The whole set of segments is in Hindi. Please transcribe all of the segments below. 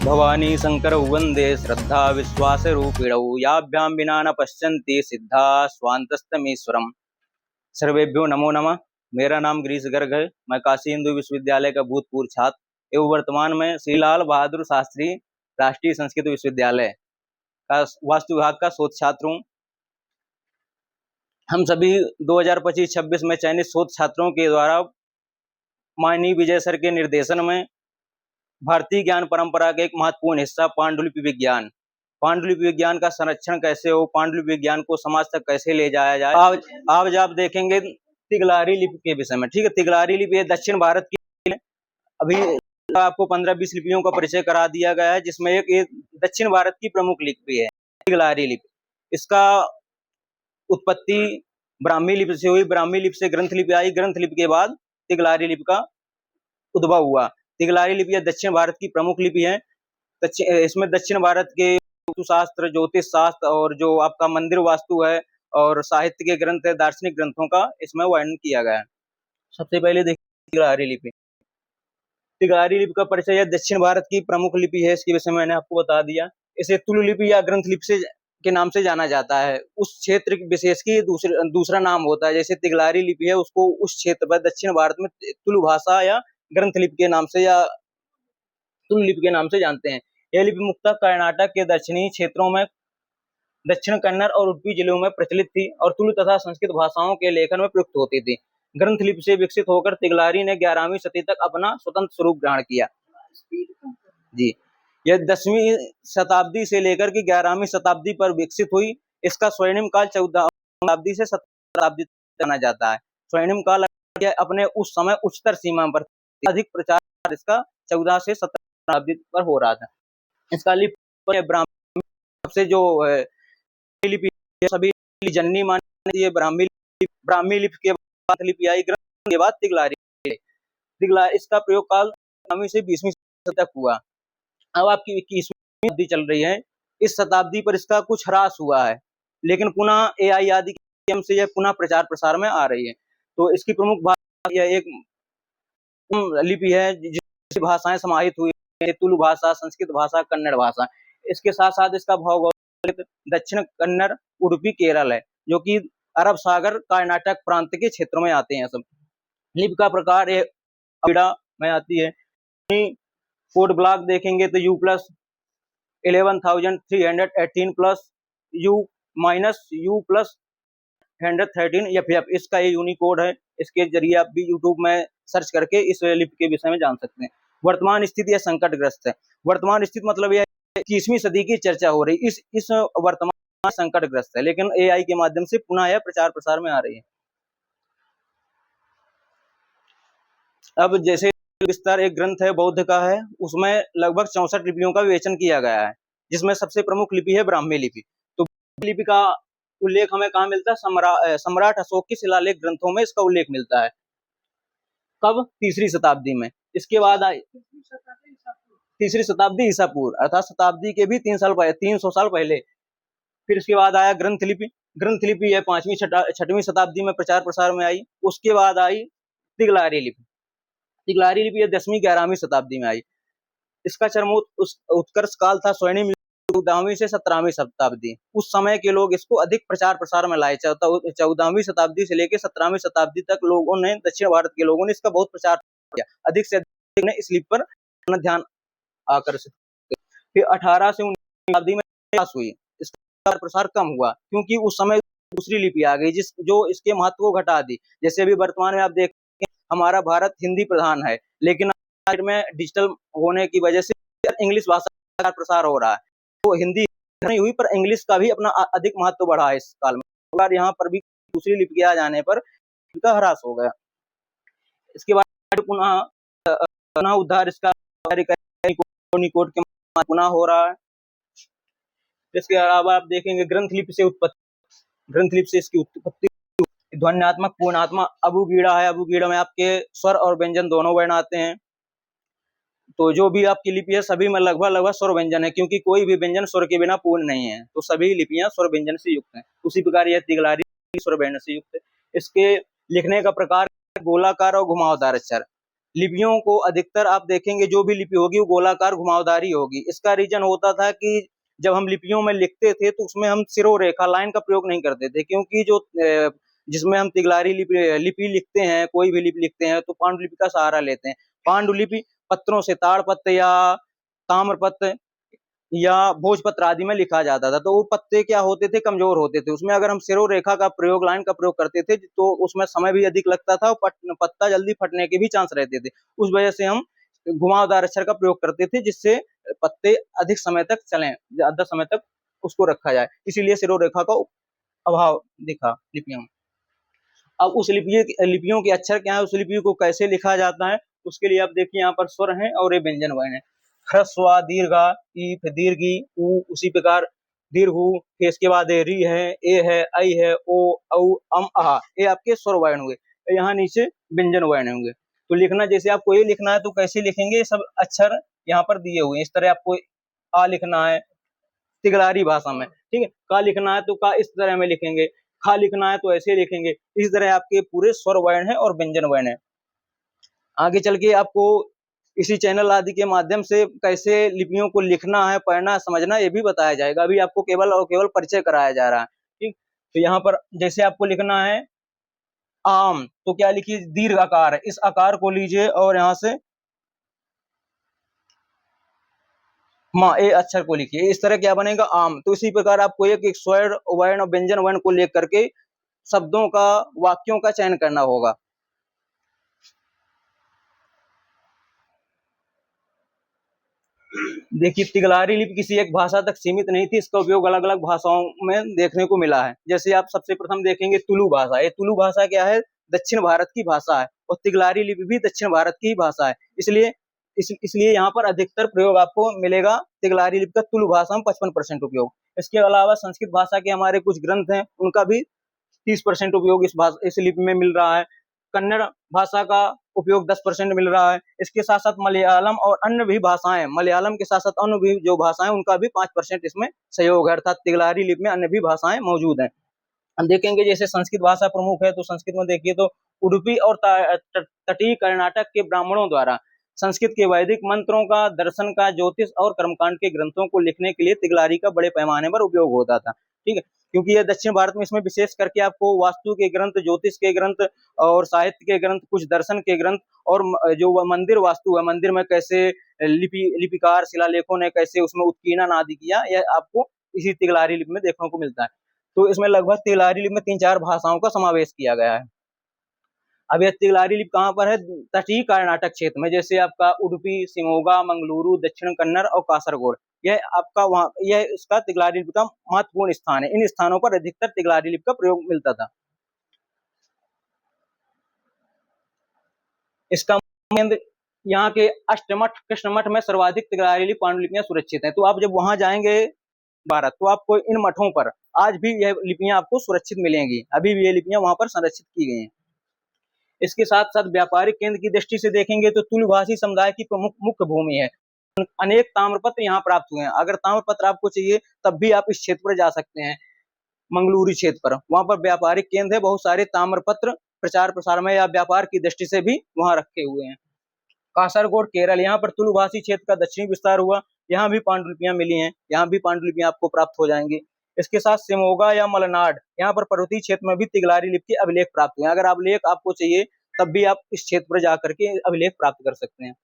भवानी शंकर वंदे श्रद्धा विश्वास रूपिणौ याभ्यां विना न पश्यन्ति सिद्धा स्वान्तस्तमीश्वरम। सर्वेभ्यो नमो नमः। मेरा नाम गिरीश गर्ग है। मैं काशी हिंदू विश्वविद्यालय का भूतपूर्व छात्र एवं वर्तमान में श्री लाल बहादुर शास्त्री राष्ट्रीय संस्कृत विश्वविद्यालय का वास्तु विभाग का शोध छात्र हूँ। हम सभी 2025-26 में चयनित शोध छात्रों के द्वारा माननीय विजय सर के निर्देशन में भारतीय ज्ञान परंपरा का एक महत्वपूर्ण हिस्सा पांडुलिपि विज्ञान का संरक्षण कैसे हो, पांडुलिपि विज्ञान को समाज तक कैसे ले जाया जाए, आज आप देखेंगे तिगलारी लिपि के विषय में। ठीक है, तिगलारी लिपि दक्षिण भारत की, अभी आपको 15-20 लिपियों का परिचय करा दिया गया है, जिसमें एक दक्षिण भारत की प्रमुख लिपि है तिगलारी लिपि। इसका उत्पत्ति ब्राह्मी लिपि से हुई, ब्राह्मी लिपि से ग्रंथ लिपि आई, ग्रंथ लिपि के बाद तिगलारी लिपि का उद्भव हुआ। तिगलारी लिपि दक्षिण भारत की प्रमुख लिपि है। इसमें दक्षिण भारत के शास्त्र, ज्योतिष शास्त्र और जो आपका मंदिर वास्तु है और साहित्य के ग्रंथ है, दार्शनिक ग्रंथों का इसमें वर्णन किया गया है। सबसे पहले देखिए तिगलारी लिपि। तिगलारी लिपि का परिचय दक्षिण भारत की प्रमुख लिपि है, इसके विषय में मैंने आपको बता दिया। इसे तुलु लिपि या ग्रंथ लिपि से के नाम से जाना जाता है। उस क्षेत्र विशेष की दूसरा नाम होता है। जैसे तिगलारी लिपि है, उसको उस क्षेत्र पर दक्षिण भारत में तुलु भाषा या ग्रंथ लिपि के नाम से या तुलु लिपि के नाम से जानते हैं। यह लिपि मुख्यतः कर्नाटक के दक्षिणी क्षेत्रों में, दक्षिण कन्नड़ और उडुपी जिलों में प्रचलित थी और तुलु तथा संस्कृत भाषाओं के लेखन में प्रयुक्त होती थी। ग्रंथ लिपि से विकसित होकर तिगलारी ने 11वीं सदी तक अपना स्वतंत्र स्वरूप ग्रहण किया। जी, यह 10वीं शताब्दी से लेकर के 11वीं शताब्दी पर विकसित हुई। इसका स्वर्णिम काल 14वीं शताब्दी से 17वीं शताब्दी तक जाना जाता है। स्वर्णिम काल अपने उस समय उच्चतर सीमा पर अधिक प्रचार इसका 14 से 17 शताब्दी पर हो रहा था। इसका लिपि ब्राह्मी सबसे जो लिपि सभी जननी मानी, ब्राह्मी लिपि के बाद लिपि आई, ग्रंथ के बाद तिगलारी। इसका प्रयोग काल 9वीं से 20वीं सदी तक हुआ। अब आपकी 21वीं शताब्दी चल रही है। इस शताब्दी पर इसका कुछ ह्रास हुआ है, लेकिन पुनः AI आदि के माध्यम से यह पुनः प्रचार प्रसार में आ रही है। तो इसकी प्रमुख भाषा यह एक लिपि है जिसकी भाषाएं समाहित हुई है, तुलु भाषा, संस्कृत भाषा, कन्नड़ भाषा। इसके साथ साथ इसका भौगोलिक दक्षिण कन्नड़, उडुपी, केरल है, जो कि अरब सागर, कर्नाटक प्रांत के क्षेत्रों में आते हैं सब। लिपि का प्रकार में आती है। कोड ब्लॉक देखेंगे तो U+11,318 प्लस U-U+113 FF, इसका ये यूनिकोड है। इसके जरिए आप भी यूट्यूब में सर्च करके इस लिपि के विषय में जान सकते हैं। वर्तमान स्थिति यह संकटग्रस्त है। वर्तमान स्थिति मतलब यह 21वीं सदी की चर्चा हो रही, इस वर्तमान संकटग्रस्त है, लेकिन AI के माध्यम से पुनः यह प्रचार प्रसार में आ रही है। अब जैसे विस्तार एक ग्रंथ है, बौद्ध का है, उसमें लगभग 64 लिपियों का विवेचन किया गया है, जिसमें सबसे प्रमुख लिपि है ब्राह्मी लिपि। तो लिपि का उल्लेख हमें कहाँ मिलता है? सम्राट अशोक की शिलालेख ग्रंथों में इसका उल्लेख मिलता है। कब? 3री शताब्दी में। इसके बाद आई 3री शताब्दी ईसा पूर्व, अर्थात शताब्दी के भी 300 साल पहले। फिर इसके बाद आया ग्रंथ लिपि। ग्रंथ लिपि है 5वीं 6वीं शताब्दी में प्रचार प्रसार में आई। उसके बाद आई तिगलारी लिपि। तिगलारी लिपि 10वीं 11वीं शताब्दी में आई। इसका उत्कर्ष काल था स्वर्णिम 14वीं से 17वीं शताब्दी। उस समय के लोग इसको अधिक प्रचार प्रसार में लाए। 14वीं शताब्दी से लेकर 17वीं शताब्दी तक लोगों ने, दक्षिण भारत के लोगों ने इसका बहुत प्रचार किया। अधिक से अधिक ने इस लिपि पर अपना ध्यान आकर्षित किया। फिर 18 से 19वीं शताब्दी में हुई, इसका प्रसार कम हुआ क्योंकि उस समय दूसरी लिपि आ गई जो इसके महत्व को घटा दी। जैसे अभी वर्तमान में आप देखें, हमारा भारत हिंदी प्रधान है, लेकिन में डिजिटल होने की वजह से इंग्लिश भाषा का प्रसार हो रहा है। तो हिंदी नहीं हुई, पर इंग्लिश का भी अपना अधिक महत्व बढ़ा है इस काल में। और यहाँ पर भी दूसरी लिपि के आ जाने पर इनका ह्रास हो गया। इसके बाद पुनः उद्धार इसका यूनिकोड के पुनः हो रहा है। इसके अलावा आप देखेंगे ग्रंथ लिपि से उत्पत्ति। ग्रंथ लिपि से इसकी उत्पत्ति ध्वन्यात्मक पूर्णात्मा अबुगीड़ा है। अबुगीड़ा में आपके स्वर और व्यंजन दोनों वर्ण आते हैं। तो जो भी आपकी लिपि है सभी में लगभग स्वर व्यंजन है, क्योंकि कोई भी व्यंजन स्वर के बिना पूर्ण नहीं है। तो सभी लिपियां स्वर व्यंजन से युक्त हैं। उसी प्रकार यह तिगलारी स्वर व्यंजन से युक्त है। इसके लिखने का प्रकार गोलाकार और घुमावदार अक्षर। लिपियों को अधिकतर आप देखेंगे जो भी लिपि होगी वो गोलाकार घुमावदारी होगी। इसका रीजन होता था कि जब हम लिपियों में लिखते थे तो उसमें हम सिरोरेखा लाइन का प्रयोग नहीं करते थे, क्योंकि जो जिसमें हम तिगलारी लिपि लिखते हैं, कोई भी लिपि लिखते हैं तो पांडुलिपि का सहारा लेते हैं। पांडुलिपि पत्रों से ताड़पत्र या ताम्रपत्र या भोजपत्र आदि में लिखा जाता था, तो वो पत्ते क्या होते थे, कमजोर होते थे। उसमें अगर हम सिरोरेखा का प्रयोग, लाइन का प्रयोग करते थे तो उसमें समय भी अधिक लगता था और पत्ता जल्दी फटने के भी चांस रहते थे। उस वजह से हम घुमावदार अक्षर का प्रयोग करते थे, जिससे पत्ते अधिक समय तक चलें, ज्यादा समय तक उसको रखा जाए। इसीलिए सिरोरेखा का अभाव दिखा लिपियों में। अब उस लिपियों के अक्षर क्या है, उस लिपि को कैसे लिखा जाता है, उसके लिए आप देखिए यहाँ पर स्वर हैं और ये व्यंजन वर्ण है। ह्रस्व दीर्घा, ईफ दीर्घी, ऊ, उसी प्रकार दीर्घु, फिर इसके बाद री है, ए है, ऐ है, ओ, औ, अह, ये आपके स्वर वर्ण हुए। यहाँ नीचे व्यंजन वर्ण होंगे। तो लिखना, जैसे आपको ये लिखना है तो कैसे लिखेंगे, ये सब अक्षर यहाँ पर दिए हुए हैं। इस तरह आपको आ लिखना है तिगलारी भाषा में, ठीक है। का लिखना है तो का इस तरह में लिखेंगे, खा लिखना है तो ऐसे लिखेंगे। इस तरह आपके पूरे स्वर वर्ण है और व्यंजन वर्ण है। आगे चल के आपको इसी चैनल आदि के माध्यम से कैसे लिपियों को लिखना है, पढ़ना, समझना, ये भी बताया जाएगा। अभी आपको केवल और केवल परिचय कराया जा रहा है, ठीक। तो यहाँ पर जैसे आपको लिखना है आम, तो क्या लिखिए, दीर्घ आकार है, इस आकार को लीजिए और यहाँ से माँ ए अक्षर को लिखिए। इस तरह क्या बनेगा, आम। तो इसी प्रकार आपको एक एक स्वर वर्ण और व्यंजन वर्ण को लेकर करके शब्दों का, वाक्यों का चयन करना होगा। देखिए, तिगलारी लिपि किसी एक भाषा तक सीमित नहीं थी, इसका उपयोग अलग अलग भाषाओं में देखने को मिला है। जैसे आप सबसे प्रथम देखेंगे तुलु भाषा। ये तुलु भाषा क्या है, दक्षिण भारत की भाषा है, और तिगलारी लिपि भी दक्षिण भारत की भाषा है। इसलिए यहाँ पर अधिकतर प्रयोग आपको मिलेगा तिगलारी लिपि का तुलु भाषा में 55% उपयोग। इसके अलावा संस्कृत भाषा के हमारे कुछ ग्रंथ हैं, उनका भी 30% उपयोग इस लिपि में मिल रहा है। कन्नड़ भाषा का उपयोग 10% मिल रहा है। इसके साथ साथ मलयालम और अन्य भी भाषाएं, मलयालम के साथ साथ अन्य भी जो भाषाएं, उनका भी 5% इसमें सहयोग है, अर्थात तिगलारी लिपि में अन्य भी भाषाएं मौजूद हैं। हम देखेंगे जैसे संस्कृत भाषा प्रमुख है, तो संस्कृत में देखिए तो उडुपी और तटीय कर्नाटक के ब्राह्मणों द्वारा संस्कृत के वैदिक मंत्रों का, दर्शन का, ज्योतिष और कर्मकांड के ग्रंथों को लिखने के लिए तिगलारी का बड़े पैमाने पर उपयोग होता था, ठीक है। क्योंकि ये दक्षिण भारत में इसमें विशेष करके आपको वास्तु के ग्रंथ, ज्योतिष के ग्रंथ और साहित्य के ग्रंथ, कुछ दर्शन के ग्रंथ और जो मंदिर वास्तु है, मंदिर में कैसे लिपिकार शिलालेखों ने कैसे उसमें उत्कीर्णन आदि किया, यह आपको इसी तिगलारी लिपि में देखने को मिलता है। तो इसमें लगभग तिगलारी लिपि में 3-4 भाषाओं का समावेश किया गया है। अब यह तिगलारी लिपि कहाँ पर है, तटीय कर्नाटक क्षेत्र में, जैसे आपका उडुपी, शिमोगा, मंगलुरु, दक्षिण कन्नड़ और कासरगोड, यह आपका वहाँ, यह इसका तिगलारी लिपि का महत्वपूर्ण स्थान है। इन स्थानों पर अधिकतर तिगलारी लिपि का प्रयोग मिलता था। इसका यहाँ के अष्टमठ, कृष्णमठ में सर्वाधिक तिगलारी लिपि पांडुलिपियां सुरक्षित हैं। तो आप जब वहां जाएंगे भारत, तो आपको इन मठों पर आज भी यह लिपियां आपको सुरक्षित मिलेंगी। अभी भी ये लिपियां वहां पर संरक्षित की गई हैं। इसके साथ साथ व्यापारिक केंद्र की दृष्टि से देखेंगे तो तुलभाषी समुदाय की प्रमुख मुख्य भूमि है। अनेक ताम्रपत्र यहाँ प्राप्त हुए हैं। अगर ताम्रपत्र आपको चाहिए तब भी आप इस क्षेत्र पर जा सकते हैं, मंगलूरी क्षेत्र पर। वहां पर व्यापारिक केंद्र है, बहुत सारे ताम्रपत्र प्रचार प्रसार में या व्यापार की दृष्टि से भी वहां रखे हुए हैं। कासरगोड केरल, यहाँ पर तुलुभाषी क्षेत्र का दक्षिणी विस्तार हुआ। यहाँ भी पांडुलिपियां मिली हैं, यहाँ भी पांडुलिपियां आपको प्राप्त हो जाएंगी। इसके साथ सिमोगा या मलनाड, यहाँ पर पर्वतीय क्षेत्र में भी तिगलारी लिपि के अभिलेख प्राप्त हुए हैं। अगर अभिलेख आपको चाहिए तब भी आप इस क्षेत्र पर जाकर के अभिलेख प्राप्त कर सकते हैं।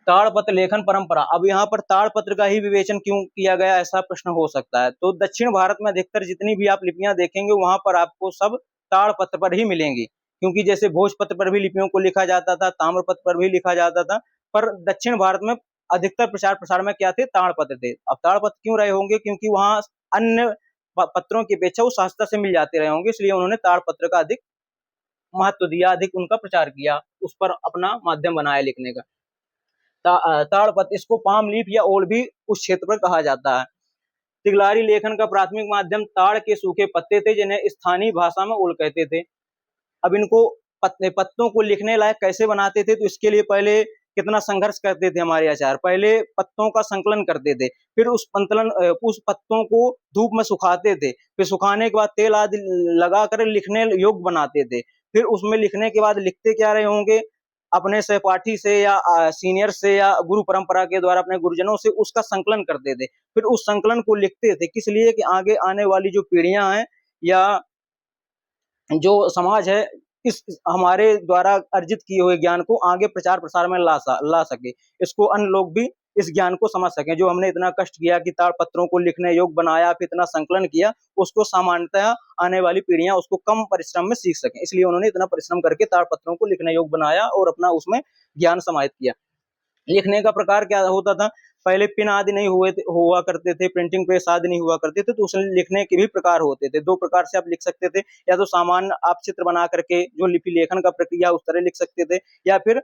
ताड़पत्र लेखन परंपरा, अब यहाँ पर ताड़पत्र का ही विवेचन क्यों किया गया, ऐसा प्रश्न हो सकता है। तो दक्षिण भारत में अधिकतर जितनी भी आप लिपियां देखेंगे वहां पर आपको सब ताड़पत्र पर ही मिलेंगी, क्योंकि जैसे भोजपत्र पर भी लिपियों को लिखा जाता था, ताम्रपत्र पर भी लिखा जाता था, पर दक्षिण भारत में अधिकतर प्रचार प्रसार में क्या थे, ताड़पत्र थे। अब ताड़पत्र क्यों रहे होंगे, क्योंकि वहां अन्य पत्रों की अपेक्षा वो सस्ता से मिल जाते रहे होंगे, इसलिए उन्होंने ताड़पत्र का अधिक महत्व दिया, अधिक उनका प्रचार किया, उस पर अपना माध्यम बनाया लिखने का। ताड़पत्र, इसको पाम लीफ या ओल भी उस क्षेत्र पर कहा जाता है। तिगलारी लेखन का प्राथमिक माध्यम ताड़ के सूखे पत्ते थे, जिन्हें स्थानीय भाषा में ओल कहते थे। अब इनको पत्तों को लिखने लायक कैसे बनाते थे, तो इसके लिए पहले कितना संघर्ष करते थे हमारे आचार्य। पहले पत्तों का संकलन करते थे, फिर उस पत्तों को धूप में सुखाते थे, फिर सुखाने के बाद तेल आदि लगा कर लिखने योग्य बनाते थे, फिर उसमें लिखने के बाद लिखते क्या रहे होंगे, अपने सहपाठी से या सीनियर से या गुरु परंपरा के द्वारा अपने गुरुजनों से उसका संकलन करते थे। फिर उस संकलन को लिखते थे किस लिए कि आगे आने वाली जो पीढ़ियां हैं या जो समाज है इस हमारे द्वारा अर्जित किए हुए ज्ञान को आगे प्रचार प्रसार में ला सके, इसको अन्य लोग भी इस ज्ञान को समझ सकें। जो हमने इतना कष्ट किया कि ताड़पत्रों को लिखने योग्य बनाया, फिर इतना संकलन किया, उसको सामान्यतः आने वाली पीढ़ियां उसको कम परिश्रम में सीख सकें, इसलिए उन्होंने इतना परिश्रम करके ताड़पत्रों को लिखने योग्य बनाया और अपना उसमें ज्ञान समाहित किया। लिखने का प्रकार क्या होता था, पहले पिन आदि नहीं हुआ करते थे, प्रिंटिंग प्रेस आदि नहीं हुआ करते थे, तो उसमें लिखने के भी प्रकार होते थे। दो प्रकार से आप लिख सकते थे, या तो सामान्य आप चित्र बना करके जो लिपि लेखन का प्रक्रिया उस तरह लिख सकते थे, या फिर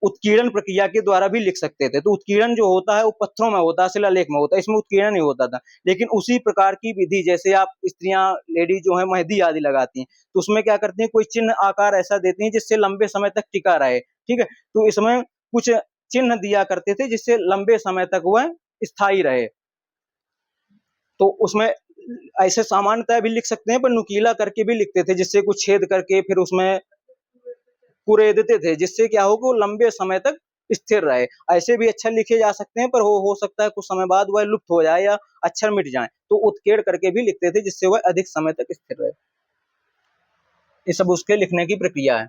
उत्कीर्णन प्रक्रिया के द्वारा भी लिख सकते थे। तो उत्कीर्णन जो होता है वो पत्थरों में होता है, शिलालेख में होता है, इसमें उत्कीर्णन नहीं होता था। लेकिन उसी प्रकार की विधि जैसे आप स्त्रियां लेडीज जो है मेहंदी आदि लगाती हैं, तो उसमें क्या करती हैं, कोई चिन्ह आकार ऐसा देती हैं जिससे लंबे समय तक टिका रहे, ठीक है। तो इसमें कुछ चिन्ह दिया करते थे जिससे लंबे समय तक वह स्थायी रहे। तो उसमें ऐसे सामान्यतः भी लिख सकते हैं, पर नुकीला करके भी लिखते थे, जिससे कुछ छेद करके फिर उसमें कुरेदते थे, जिससे क्या हो कि वो लंबे समय तक स्थिर रहे। ऐसे भी अक्षर लिखे जा सकते हैं, पर हो सकता है कुछ समय बाद वह लुप्त हो जाए या अक्षर मिट जाए, तो उत्केड़ करके भी लिखते थे जिससे वह अधिक समय तक स्थिर रहे। ये सब उसके लिखने की प्रक्रिया है।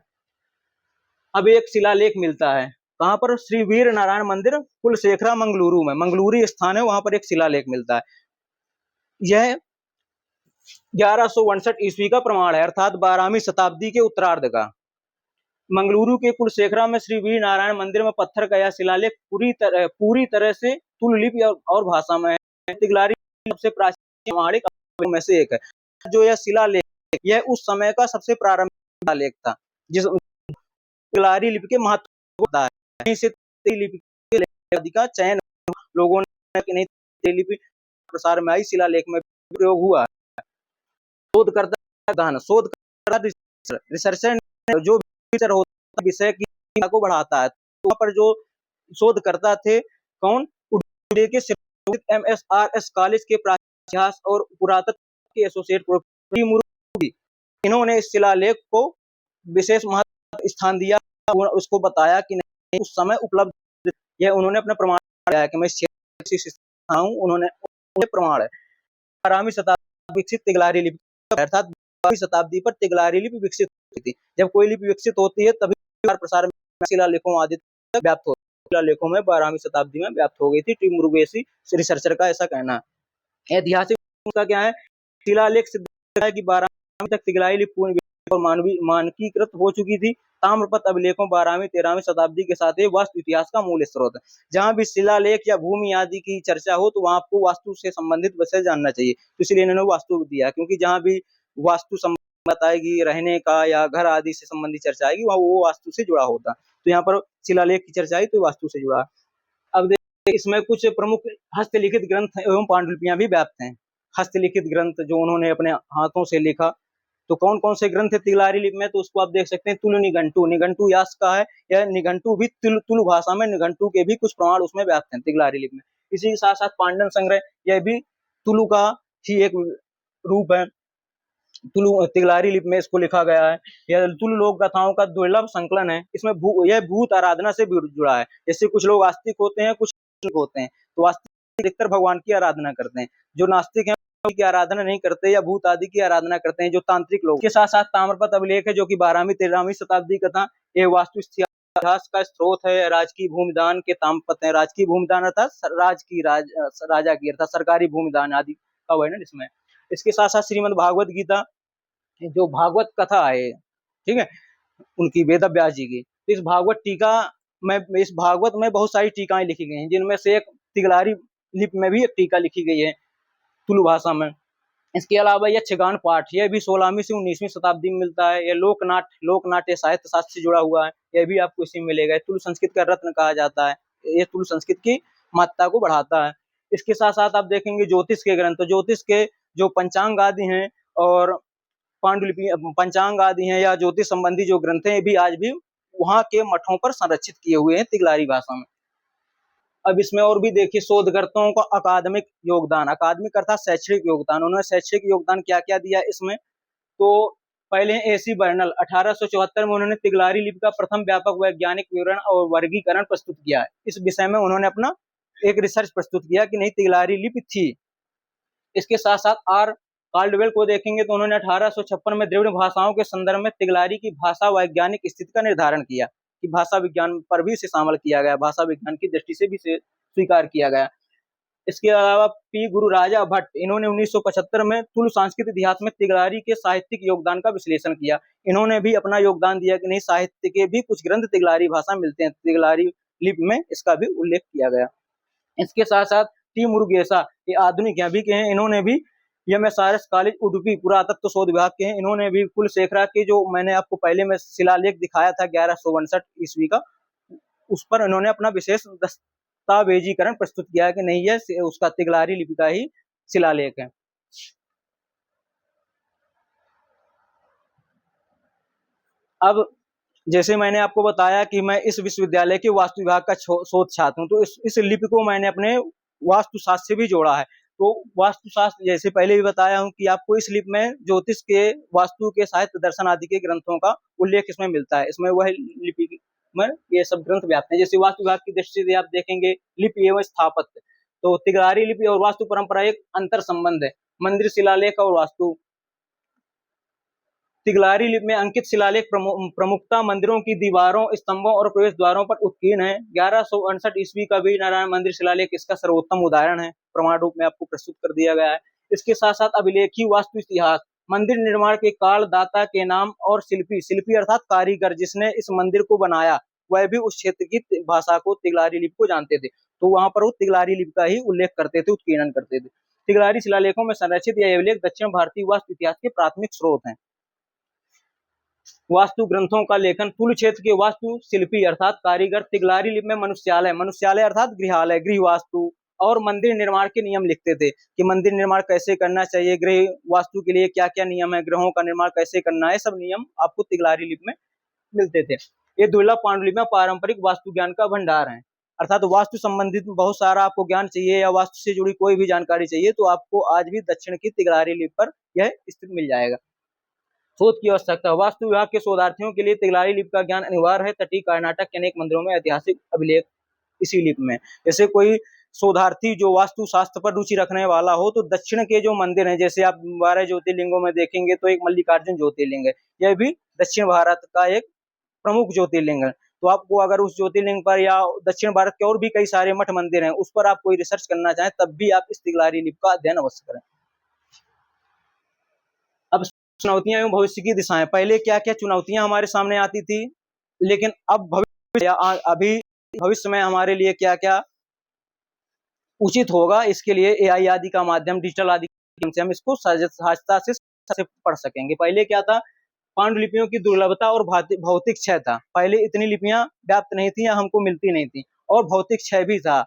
अब एक शिलालेख मिलता है कहाँ पर, श्री वीर नारायण मंदिर कुलशेखरा मंगलुरु में, मंगलूरी स्थान है, वहां पर एक शिलालेख मिलता है। यह 1159 ईस्वी का प्रमाण है, अर्थात 12वीं शताब्दी के उत्तरार्ध का। मंगलुरु के कुलशेखरा में श्री वीर नारायण मंदिर में पत्थर का यह शिलालेख पूरी तरह से तुलु लिपि और भाषा में है। तिगलारी सबसे प्राचीन प्रमाणिक में से एक है। जो यह शिलालेख यह उस समय का सबसे प्रारंभिक शिलालेख था, जिस तिगलारी लिपि के महत्व होता है। यहीं से लिपि का चयन लोगों ने लिपि प्रसार में आई, शिलालेख में प्रयोग हुआ। शोधकर्ता रिसर्चर जो विषय की को बढ़ाता है, तो वहां पर जो शोधकर्ता थे कौन, उड़ीसा के MSRS कॉलेज के इतिहास और पुरातत्व के एसोसिएट प्रोफेसर, इन्होंने इस शिलालेख को विशेष महत्व स्थान दिया, उसको बताया कि नहीं उस समय उपलब्ध, यह उन्होंने अपना प्रमाण दिया कि मैं उन्होंने प्रमाण है। 12वीं शताब्दी विकसित तिगलारी लिपि, अर्थात 12वीं शताब्दी पर तिगलारी लिपि विकसित हुई थी। जब कोई लिपि विकसित होती है तभी प्रसार में शिलालेखों आदि तक व्याप्त हो, शिलालेखों में 12वीं शताब्दी में व्याप्त हो गई थी। टी मुरुगेसी रिसर्चर का ऐसा कहना है। ऐतिहासिक का क्या है, शिलालेख सिद्ध है कि 12वीं तक तिगलाई लिपि पूर्ण मानकीकृत हो चुकी थी। ताम्रपत्र अभिलेखों 12वीं 13वीं शताब्दी के साथ ही वास्तु इतिहास का मूल स्रोत है। जहां भी शिलालेख या भूमि आदि की चर्चा हो तो वहां आपको वास्तु से संबंधित विषय जानना चाहिए, तो इसलिए इन्होंने वास्तु दिया, क्योंकि जहां भी वास्तु बताएगी, रहने का या घर आदि से संबंधित चर्चा आएगी, वह वो वास्तु से जुड़ा होता। तो यहाँ पर शिलालेख की चर्चा आई तो वास्तु से जुड़ा। अब देखिए इसमें कुछ प्रमुख हस्तलिखित ग्रंथ एवं पांडुलिपियां भी व्याप्त हैं। हस्तलिखित ग्रंथ जो उन्होंने अपने हाथों से लिखा, तो कौन कौन से ग्रंथ है तिगलारी लिपि में, तो उसको आप देख सकते हैं। तुलु निघंटु, निघंटु यास का है, यह निघंटु भी तुलु भाषा में, निघंटु के भी कुछ प्रमाण उसमें व्याप्त हैं तिगलारी लिपि में। इसी के साथ साथ पांडन संग्रह, यह भी तुलु का ही एक रूप है। तुलु तिगलारी लिपि में इसको लिखा गया है। यह तुलु लोक गाथाओं का दुर्लभ संकलन है। इसमें यह भूत आराधना से जुड़ा है। जैसे कुछ लोग आस्तिक होते हैं, कुछ होते हैं, तो आस्तिक अधिकतर भगवान की आराधना करते हैं, जो नास्तिक हैं की आराधना नहीं करते या भूत आदि की आराधना करते हैं, जो तांत्रिक लोग। के साथ साथ ताम्रपत्र अभिलेख है जो कि 12वीं 13वीं शताब्दी का था। यह वास्तु इतिहास का स्रोत है। राजकीय भूमिदान के ताम्रपत्र है। राजकीय भूमिदान अर्थात राजा की अर्थात सरकारी भूमिदान आदि का वर्णन इसमें। इसके साथ साथ श्रीमद् भागवत गीता जो भागवत कथा है, ठीक है, उनकी वेद व्यास जी की, इस भागवत टीका में, इस भागवत में बहुत सारी टीकाएं लिखी गई हैं, जिनमें से एक तिगलारी लिपि में भी एक टीका लिखी गई है तुलु भाषा में। इसके अलावा यह यक्षगान पाठ, यह भी 16वीं से 19वीं शताब्दी में मिलता है। यह लोकनाट्य साहित्य शास्त्र से जुड़ा हुआ है, यह भी आपको इसी में मिलेगा। तुलु संस्कृत का रत्न कहा जाता है, यह तुलु संस्कृत की महत्ता को बढ़ाता है। इसके साथ साथ आप देखेंगे ज्योतिष के ग्रंथ, ज्योतिष के जो पंचांग आदि हैं और पांडुलिपि पंचांग आदि हैं या ज्योतिष संबंधी जो ग्रंथ हैं, भी आज भी वहां के मठों पर संरक्षित किए हुए हैं तिगलारी भाषा में। अब इसमें और भी देखिए शोधकर्ताओं का अकादमिक योगदान, अकादमिक अर्थात शैक्षणिक योगदान। उन्होंने शैक्षणिक योगदान क्या क्या दिया इसमें, तो पहले हैं एसी बर्नल। 1874 में उन्होंने तिगलारी लिपि का प्रथम व्यापक वैज्ञानिक विवरण और वर्गीकरण प्रस्तुत किया है। इस विषय में उन्होंने अपना एक रिसर्च प्रस्तुत किया कि नहीं तिगलारी लिपि थी। इसके साथ साथ आर काल्डवेल को देखेंगे तो उन्होंने 1856 में द्रविड़ भाषाओं के संदर्भ में तिगलारी की भाषा वैज्ञानिक स्थिति का निर्धारण किया कि भाषा विज्ञान पर भी इसे शामिल किया गया, भाषा विज्ञान की दृष्टि से भी स्वीकार किया गया। इसके अलावा पी गुरुराजा भट्ट, इन्होंने 1975 में तुलु संस्कृत इतिहास में तिगलारी के साहित्यिक योगदान का विश्लेषण किया। इन्होंने भी अपना योगदान दिया कि नहीं साहित्य के भी कुछ ग्रंथ तिगलारी भाषा मिलते हैं, तिगलारी लिपि में इसका भी उल्लेख किया गया। इसके साथ साथ टी मुरुगेसा, ये आधुनिक यहाँ भी के हैं, इन्होंने भी एमएसआरएस कॉलेज उडुपी पुरातत्व शोध विभाग के हैं। इन्होंने भी कुलशेखरा के जो मैंने आपको पहले में शिलालेख दिखाया था 1159 ईस्वी का, उस पर इन्होंने अपना विशेष दस्तावेजीकरण प्रस्तुत किया कि नहीं यह उसका तिगलारी लिपि का ही शिलालेख है। अब जैसे मैंने आपको बताया कि मैं इस विश्वविद्यालय के वास्तु विभाग का शोध छात्र हूँ, तो इस लिपि को मैंने अपने वास्तुशास्त्र से भी जोड़ा है। तो वास्तुशास्त्र जैसे पहले भी बताया हूँ कि आपको इस लिपि में ज्योतिष के, वास्तु के, साहित्य दर्शन आदि के ग्रंथों का उल्लेख इसमें मिलता है। इसमें वह लिपि में ये सब ग्रंथ व्याप्त हैं। जैसे वास्तु विभाग की दृष्टि से आप देखेंगे लिपि एवं स्थापत्य, तो तिगलारी लिपि और वास्तु परंपरा एक अंतर संबंध है। मंदिर शिलालेख और वास्तु, तिगलारी लिपि में अंकित शिलालेख प्रमुखता मंदिरों की दीवारों, स्तंभों और प्रवेश द्वारों पर उत्कीर्ण है। 1159 ईस्वी का वीर नारायण मंदिर शिलालेख इसका सर्वोत्तम उदाहरण है, प्रमाण रूप में आपको प्रस्तुत कर दिया गया है। इसके साथ साथ अभिलेखी वास्तु इतिहास, मंदिर निर्माण के काल, दाता के नाम और शिल्पी, शिल्पी अर्थात कारीगर जिसने इस मंदिर को बनाया, वह भी उस क्षेत्र की भाषा को, तिगलारी लिपि को जानते थे, तो वहां पर वो तिगलारी लिपि का ही उल्लेख करते थे, उत्कीर्णन करते थे। तिगलारी शिलालेखों में संरक्षित यह अभिलेख दक्षिण भारतीय वास्तु इतिहास के प्राथमिक स्रोत हैं। वास्तु ग्रंथों का लेखन, कुल क्षेत्र के वास्तु शिल्पी अर्थात कारीगर तिगलारी लिपि में मनुष्यालय, मनुष्यालय अर्थात गृहालय, गृह वास्तु और मंदिर निर्माण के नियम लिखते थे कि मंदिर निर्माण कैसे करना चाहिए, गृह वास्तु के लिए क्या क्या नियम है, ग्रहों का निर्माण कैसे करना है, सब नियम आपको तिगलारी लिपि में मिलते थे। ये दुर्लभ पांडुलिपियां पारंपरिक वास्तु ज्ञान का भंडार है, अर्थात वास्तु संबंधित बहुत सारा आपको ज्ञान चाहिए या वास्तु से जुड़ी कोई भी जानकारी चाहिए तो आपको आज भी दक्षिण की तिगलारी लिपि पर यह स्थित मिल जाएगा। शोध की आवश्यकता, वास्तु विभाग के शोधार्थियों के लिए तिगलारी लिपि का ज्ञान अनिवार्य है। तटीय कर्नाटक के अनेक मंदिरों में ऐतिहासिक अभिलेख इसी लिपि में। जैसे कोई शोधार्थी जो वास्तु शास्त्र पर रुचि रखने वाला हो तो दक्षिण के जो मंदिर हैं, जैसे आप 12 ज्योतिर्लिंगों में देखेंगे तो एक मल्लिकार्जुन ज्योतिर्लिंग है, यह भी दक्षिण भारत का एक प्रमुख ज्योतिर्लिंग है। तो आपको अगर उस ज्योतिर्लिंग पर या दक्षिण भारत के और भी कई सारे मठ मंदिर हैं उस पर आप कोई रिसर्च करना चाहें तब भी आप इस तिगलारी लिपि का अध्ययन अवश्य करें। अब चुनौतियां एवं भविष्य की दिशाएं, पहले क्या क्या चुनौतियां हमारे सामने आती थी, लेकिन अब अभी भविष्य में हमारे लिए क्या क्या उचित होगा, इसके लिए एआई आदि का माध्यम, डिजिटल आदि के माध्यम से हम इसको सहजता से पढ़ सकेंगे। पहले क्या था, पांडुलिपियों की दुर्लभता और भौतिक क्षय था। पहले इतनी लिपियां व्याप्त नहीं थी या हमको मिलती नहीं थी, और भौतिक क्षय भी था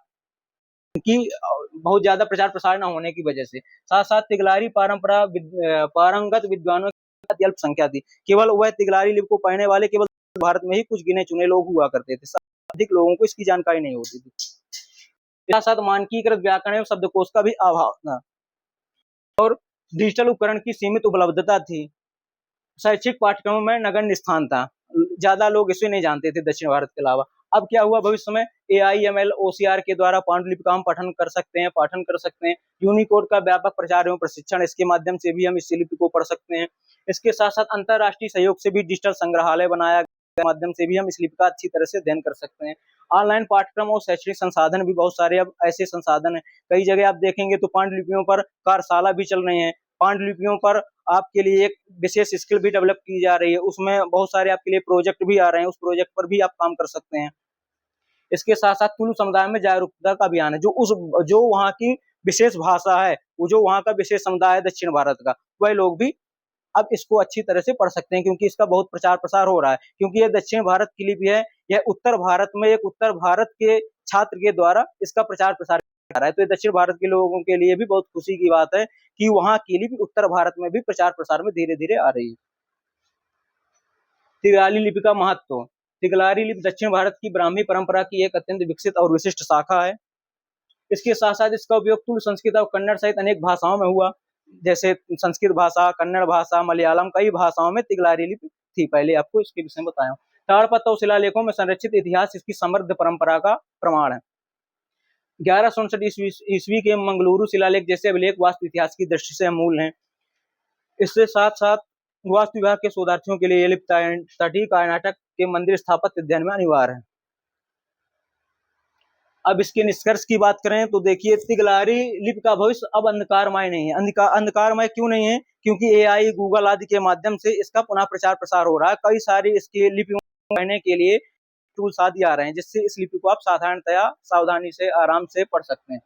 कि बहुत ज्यादा प्रचार प्रसार न होने की वजह से। साथ साथ तिगलारी परंपरा पारंगत विद्वानों की अल्प संख्या थी, केवल वह तिगलारी लिपि को पढ़ने वाले केवल भारत में ही कुछ गिने चुने लोग हुआ करते थे, अधिक लोगों को इसकी जानकारी नहीं होती थी। साथ साथ मानकीकृत व्याकरण एवं शब्दकोश का भी अभाव था और डिजिटल उपकरण की सीमित उपलब्धता थी। शैक्षिक पाठ्यक्रमों में नगण्य स्थान था, ज्यादा लोग इसे नहीं जानते थे दक्षिण भारत के अलावा। अब क्या हुआ, भविष्य में AIML OCR के द्वारा पांडुलिपि का हम पठन कर सकते हैं, पाठन कर सकते हैं। यूनिकोड का व्यापक प्रचार एवं प्रशिक्षण, इसके माध्यम से भी हम इस लिपि को पढ़ सकते हैं। इसके साथ साथ अंतरराष्ट्रीय सहयोग से भी डिजिटल संग्रहालय बनाया गया, माध्यम से भी हम इस लिपि का अच्छी तरह से अध्ययन कर सकते हैं। ऑनलाइन पाठ्यक्रम और शैक्षणिक संसाधन भी बहुत सारे अब ऐसे संसाधन है, कई जगह आप देखेंगे तो पांडुलिपियों पर कार्यशाला भी चल रही है, पांडुलिपियों पर आपके लिए एक विशेष स्किल भी डेवलप की जा रही है, उसमें बहुत सारे आपके लिए प्रोजेक्ट भी आ रहे हैं, उस प्रोजेक्ट पर भी आप काम कर सकते हैं। इसके साथ साथ कुल्लू समुदाय में जागरूकता का अभियान है, जो वहाँ की विशेष भाषा है, वो जो वहाँ का विशेष समुदाय है दक्षिण भारत का, वह लोग भी अब इसको अच्छी तरह से पढ़ सकते हैं, क्योंकि इसका बहुत प्रचार प्रसार हो रहा है। क्योंकि यह दक्षिण भारत की लिपि है, यह उत्तर भारत में एक उत्तर भारत के छात्र के द्वारा इसका प्रचार प्रसार कर रहा है, तो ये दक्षिण भारत के लोगों के लिए भी बहुत खुशी की बात है कि वहाँ की लिपि उत्तर भारत में भी प्रचार प्रसार में धीरे धीरे आ रही है। तिगलारी लिपि का महत्व, तिगलारी लिपि दक्षिण भारत की ब्राह्मी परंपरा की एक अत्यंत विकसित और विशिष्ट शाखा है। इसके साथ साथ इसका उपयोग तुलु संस्कृत और कन्नड़ सहित अनेक भाषाओं में हुआ। जैसे संस्कृत भाषा, कन्नड़ भाषा, मलयालम, कई भाषाओं में तिगलारी लिपि थी। पहले आपको इसके विषय में बताया हूँ। ताड़पत्र और शिलालेखों में संरक्षित इतिहास इसकी समृद्ध परंपरा का प्रमाण है। 1169 ईस्वी के मंगलुरु शिलालेख जैसे अभिलेख वास्तु इतिहास की दृष्टि से अमूल्य हैं। इससे साथ साथ वास्तु विभाग के शोधार्थियों के लिए ये लिपि तटीय कर्नाटक के मंदिर स्थापत्य अध्ययन में अनिवार्य है। अब इसके निष्कर्ष की बात करें तो देखिए, तिगलारी लिपि का भविष्य अब अंधकारमय नहीं है। अंधकारमय क्यों नहीं है? क्योंकि एआई, गूगल आदि के माध्यम से इसका पुनः प्रचार प्रसार हो रहा है। कई सारी इसकी लिपियों को पढ़ने के लिए टूल्स आदि आ रहे हैं, जिससे इस लिपि को आप साधारणतया सावधानी से आराम से पढ़ सकते हैं।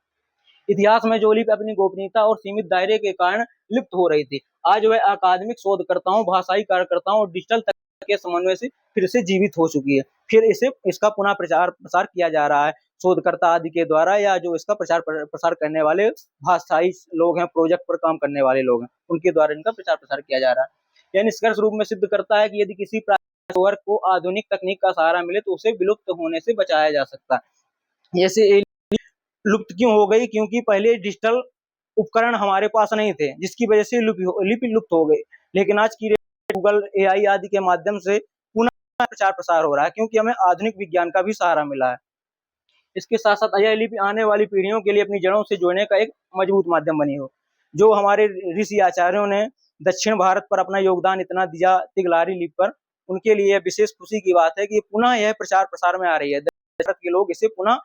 इतिहास में जो लिपि अपनी गोपनीयता और सीमित दायरे के कारण लिप्त हो रही थी, आज वह अकादमिक शोधकर्ताओं, भाषाई कार्यकर्ताओं और डिजिटल तकनीक के समन्वय से फिर से जीवित हो चुकी है। फिर इसका पुनः प्रचार प्रसार किया जा रहा है शोधकर्ता आदि के द्वारा, या जो इसका प्रचार प्रसार करने वाले भाषाई लोग हैं, प्रोजेक्ट पर काम करने वाले लोग हैं, उनके द्वारा इनका प्रचार प्रसार किया जा रहा है। यह निष्कर्ष रूप में सिद्ध करता है कि यदि किसी वर्ग को आधुनिक तकनीक का सहारा मिले तो उसे विलुप्त होने से बचाया जा सकता है। जैसे लुप्त क्यों हो गई? क्योंकि पहले डिजिटल उपकरण हमारे पास नहीं थे, जिसकी वजह से लिपि लुप्त हो गई। लेकिन आज की गूगल, एआई आदि के माध्यम से पुनः प्रचार प्रसार हो रहा है, क्योंकि हमें आधुनिक विज्ञान का भी सहारा मिला है। इसके साथ साथ यह लिपि आने वाली पीढ़ियों के लिए अपनी जड़ों से जुड़ने का एक मजबूत माध्यम बनी हो। जो हमारे ऋषि आचार्यों ने दक्षिण भारत पर अपना योगदान इतना दिया तिगलारी लिपि पर, उनके लिए विशेष खुशी की बात है कि पुनः यह प्रचार प्रसार में आ रही है। भारत के लोग इसे पुनः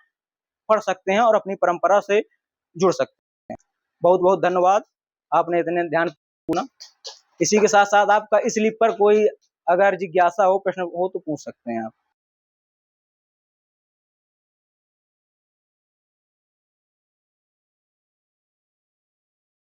पढ़ सकते हैं और अपनी परंपरा से जुड़ सकते हैं। बहुत बहुत धन्यवाद, आपने इतने ध्यान सुना। इसी के साथ साथ आपका इस लिपि पर कोई अगर जिज्ञासा हो, प्रश्न हो तो पूछ सकते हैं आप।